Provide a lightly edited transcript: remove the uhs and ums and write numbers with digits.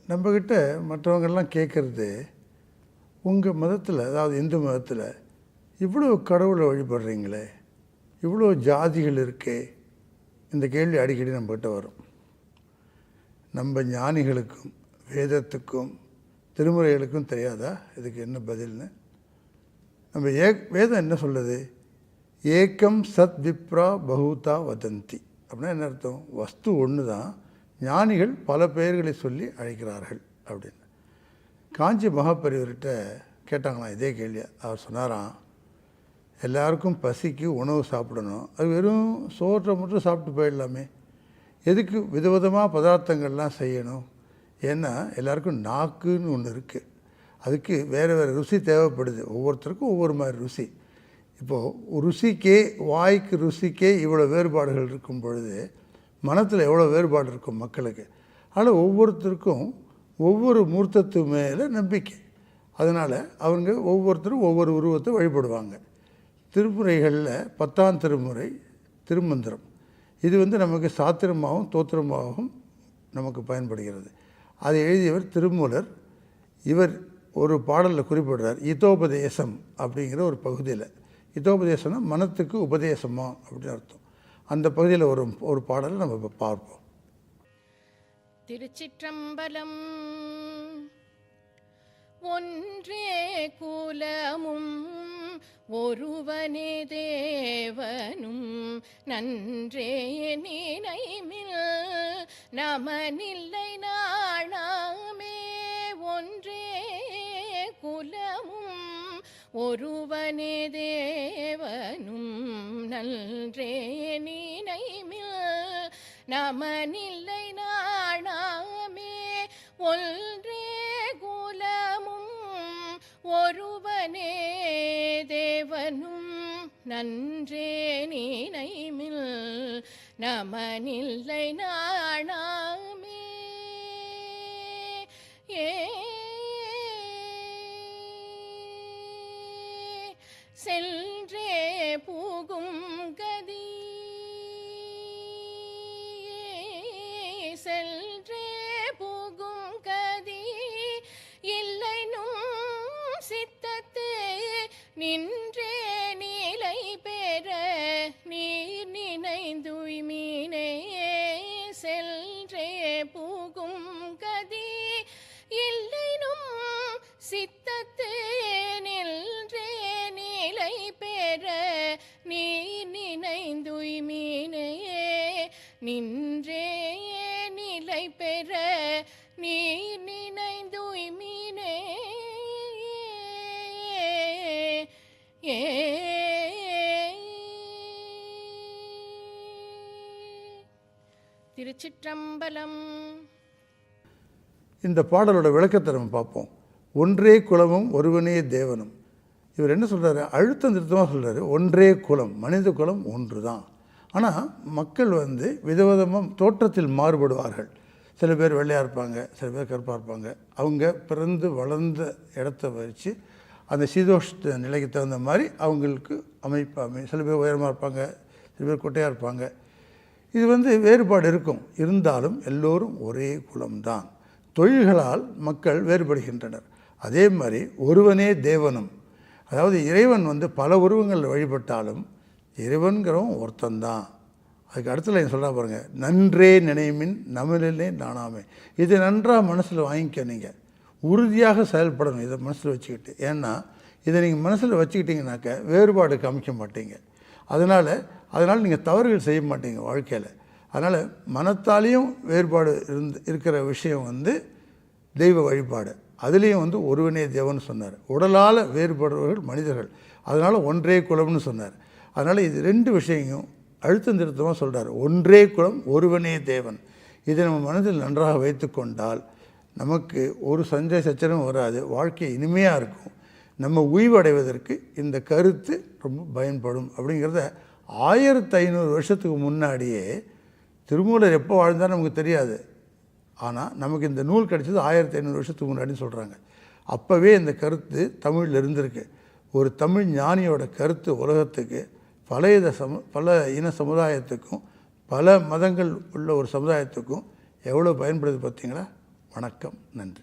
நம்மக்கிட்ட மற்றவங்கெல்லாம் கேட்குறது, உங்கள் மதத்தில், அதாவது இந்து மதத்தில் இவ்வளோ கடவுளை வழிபடுறீங்களே, இவ்வளோ ஜாதிகள் இருக்கே, இந்த கேள்வி அடிக்கடி நம்மக்கிட்ட வரும். நம்ம ஞானிகளுக்கும் வேதத்துக்கும் திருமுறைகளுக்கும் தெரியாதா இதுக்கு என்ன பதில்னு? நம்ம வேதம் என்ன சொல்லுது? ஏக்கம் சத் விப்ரா பகுதா வதந்தி அப்படின்னா என்ன அர்த்தம்? வஸ்து ஒன்று தான், ஞானிகள் பல பெயர்களை சொல்லி அழைக்கிறார்கள் அப்படின்னு. காஞ்சி மகாபெரியவர்கிட்ட கேட்டாங்களாம் இதே கேள்வியை. அவர் சொன்னாராம், எல்லாருக்கும் பசிக்கு உணவு சாப்பிடணும், அது வெறும் சோற்றை மட்டும் சாப்பிட்டு போயிடலாமே, எதுக்கு விதவிதமாக பதார்த்தங்கள்லாம் செய்யணும்? ஏன்னா எல்லாருக்கும் நாக்குன்னு ஒன்று இருக்குது, அதுக்கு வேறு வேறு ருசி தேவைப்படுது, ஒவ்வொருத்தருக்கும் ஒவ்வொரு மாதிரி ருசி. இப்போது ருசிக்கே, வாய்க்கு ருசிக்கே இவ்வளோ வேறுபாடுகள் இருக்கும் பொழுது மனத்தில் எவ்வளோ வேறுபாடு இருக்கும் மக்களுக்கு. ஆனால் ஒவ்வொருத்தருக்கும் ஒவ்வொரு மூர்த்தத்து மேலே நம்பிக்கை. அதனால் அவங்க ஒவ்வொருத்தரும் ஒவ்வொரு உருவத்தை வழிபடுவாங்க. திருமுறைகளில் 10ஆம் திருமுறை திருமந்திரம், இது நமக்கு சாத்திரமாகவும் தோத்திரமாகவும் நமக்கு பயன்படுகிறது. அதை எழுதியவர் திருமூலர். இவர் ஒரு பாடலில் குறிப்பிடுறார், இதோபதேசம் அப்படிங்கிற ஒரு பகுதியில். இதோபதேசம்னா மனத்துக்கு உபதேசமா அப்படின்னு அர்த்தம். அந்த பகுதியில் ஒரு பாடலை நம்ம இப்போ பார்ப்போம். திருச்சிற்றம்பலம். ஒன்றே குலமும் ஒருவனே தேவனும் நன்றே நினைமில் நமனில்லை நாணாமே. ஒன்றே குலமும் ஒருவனே தேவனும் நன்றே நினைமில் நமனில்லை நாணாமே. ஒன்றே குலமும் ஒருவனே தேவனும் நன்றே நினைமில் நமனில்லை நாணாமே. சென்றே புகும் கதி, சென்றே புகும் கதி இல்லைனும் சித்தத்து நின்றே நிலை பெற நீர் நினைந்துய்மீனே. சென்றே புகும் கதி இல்லைனும் சித்தத்து நின்றே நிலை பெற நீர் நினைந்துய்மீனே. நின்றே நிலை பெற நீர் நினைந்துய்மீனே. திருச்சிற்றம்பலம். இந்த பாடலோட விளக்கத்தை நம்ம பார்ப்போம். ஒன்றே குலமும் ஒருவனே தேவனும். இவர் என்ன சொல்கிறாரு? அழுத்தம் திருத்தமாக சொல்கிறாரு, ஒன்றே குலம், மனித குலம் ஒன்று தான். ஆனால் மக்கள் விதவிதமாக தோற்றத்தில் மாறுபடுவார்கள். சில பேர் வெள்ளையாக இருப்பாங்க, சில பேர் கருப்பாக இருப்பாங்க. அவங்க பிறந்து வளர்ந்த இடத்த வச்சு அந்த சீதோஷ்ண நிலைக்கு தகுந்த மாதிரி அவங்களுக்கு அமைப்பு சில பேர் உயரமாக இருப்பாங்க, சில பேர் குட்டையாக இருப்பாங்க. இது வேறுபாடு இருக்கும். இருந்தாலும் எல்லோரும் ஒரே குலம்தான். தொழில்களால் மக்கள் வேறுபடுகின்றனர். அதே மாதிரி ஒருவனே தேவனும், அதாவது இறைவன் பல உருவங்களில் வழிபட்டாலும் இறைவன்கிறவன் ஒருத்தந்தான். அதுக்கு அடுத்த லைன் சொல்கிறா பாருங்க, நன்றே நினைமின் நமனிலே நாணாமே. இது நன்றாக மனசில் வாங்கிக்க, நீங்கள் உறுதியாக செயல்படணும் இதை மனசில் வச்சுக்கிட்டு. ஏன்னா இதை நீங்கள் மனசில் வச்சுக்கிட்டிங்கனாக்க வேறுபாடு காமிக்க மாட்டீங்க. அதனால் நீங்கள் தவறுகள் செய்ய மாட்டீங்க வாழ்க்கையில். அதனால் மனத்தாலேயும் வேறுபாடு இருக்கிற விஷயம் தெய்வ வழிபாடு. அதுலேயும் ஒருவனே தேவன் சொன்னார். உடலால் வேறுபடுறவர்கள் மனிதர்கள், அதனால் ஒன்றே குலம்னு சொன்னார். அதனால் இது ரெண்டு விஷயங்களும் அழுத்தம் திருத்தமாக சொல்கிறார். ஒன்றே குலம் ஒருவனே தேவன். இதை நம்ம மனதில் நன்றாக வைத்து கொண்டால் நமக்கு ஒரு சஞ்சை சச்சரவும் வராது, வாழ்க்கை இனிமையாக இருக்கும். நம்ம உய்வடைவதற்கு இந்த கருத்து ரொம்ப பயன்படும். அப்படிங்கிறத 1500 வருஷத்துக்கு முன்னாடியே திருமூலர் எப்போ வாழ்ந்தால் நமக்கு தெரியாது. ஆனால் நமக்கு இந்த நூல் கிடைச்சது 1500 வருஷத்துக்கு முன்னாடின்னு சொல்கிறாங்க. அப்போவே இந்த கருத்து தமிழில் இருந்திருக்கு. ஒரு தமிழ் ஞானியோட கருத்து உலகத்துக்கு பல இன சமுதாயத்துக்கும் பல மதங்கள் உள்ள ஒரு சமுதாயத்துக்கும் எவ்வளோ பயன்படுது பார்த்தீங்களா? வணக்கம், நன்றி.